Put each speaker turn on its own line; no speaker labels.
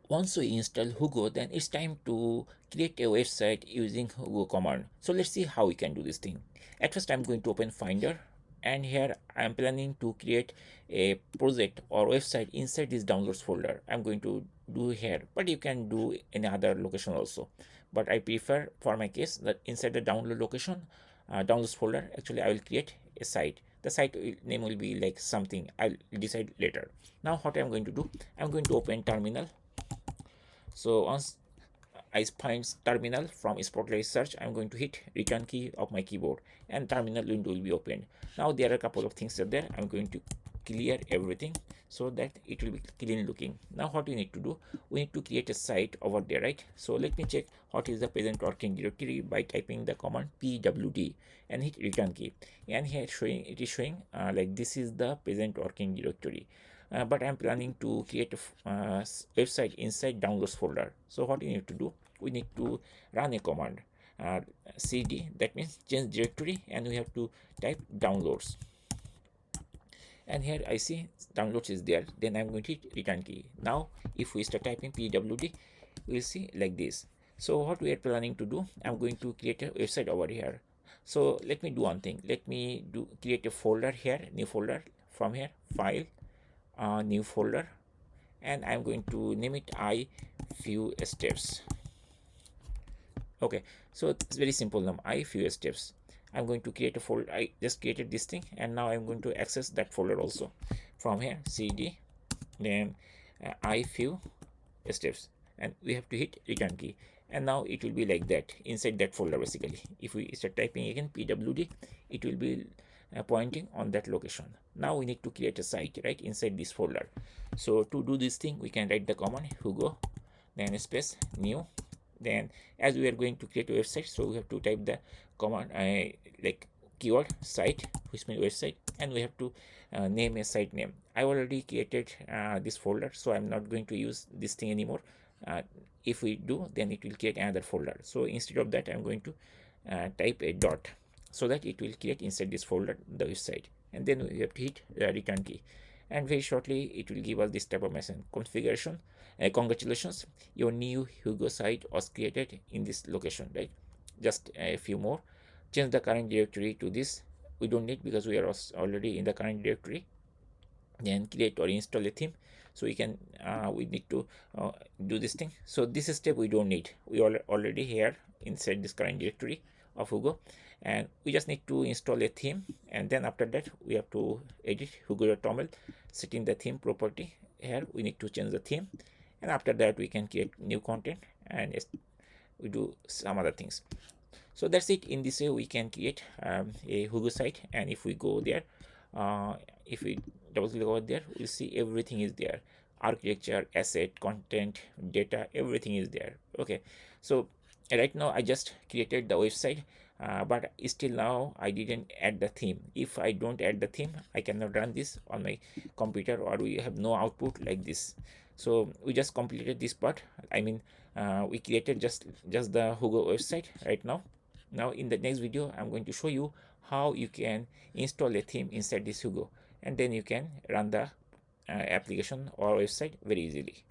Once we install Hugo, then it's time to create a website using Hugo command. So let's see how we can do this thing. At first, I'm going to open Finder, and here I'm planning to create a project or website inside this downloads folder. I'm going to do here, but you can do any other location also. But I prefer for my case that inside the download location, downloads folder, actually I will create a site. The site name will be like something I'll decide later. Now what I'm going to do, I'm going to open terminal. So once I find terminal from Spotlight search, I'm going to hit return key of my keyboard and terminal window will be opened. Now there are a couple of things there. I'm going to clear everything so that it will be clean looking. Now what we need to do, we need to create a site over there, right? So let me check what is the present working directory by typing the command pwd and hit return key. And here it is showing like this is the present working directory. But I'm planning to create a website inside downloads folder. So what we need to do, we need to run a command cd, that means change directory, and we have to type downloads. And here I see downloads is there, then I'm going to hit return key. Now if we start typing pwd, we'll see like this. So what we are planning to do, I'm going to create a website over here. So let me do one thing, let me create a folder here, new folder. From here, file, new folder, and I'm going to name it FewSteps. Okay, so it's very simple now, FewSteps. I'm going to create a folder. I just created this thing, and now I'm going to access that folder also. From here, cd, then FewSteps, and we have to hit return key, and now it will be like that inside that folder basically. If we start typing again pwd, it will be pointing on that location. Now we need to create a site right inside this folder. So to do this thing, we can write the command Hugo, then space new. Then as we are going to create a website, so we have to type the command like keyword site, which means website, and we have to name a site name. I already created this folder, so I'm not going to use this thing anymore. If we do, then it will create another folder. So instead of that, I'm going to type a dot, so that it will create inside this folder the website, and then we have to hit the return key, and very shortly it will give us this type of message configuration. Congratulations, your new Hugo site was created in this location, right? Just a few more. Change the current directory to this. We don't need because we are already in the current directory. Then create or install a theme. So we need to do this thing. So this step we don't need. We are already here inside this current directory of Hugo, and we just need to install a theme, and then after that we have to edit Hugo.toml, setting the theme property. Here we need to change the theme, and after that we can create new content, and we do some other things. So that's it. In this way we can create a Hugo site, and if we go there, if we double click over there, we'll see everything is there: architecture, asset, content, data, everything is there. Okay, so right now I just created the website, but still now I didn't add the theme. If I don't add the theme, I cannot run this on my computer, or we have no output like this. So we just completed this part. I mean, we created just the Hugo website right now. Now in the next video, I'm going to show you how you can install a theme inside this Hugo, and then you can run the application or website very easily.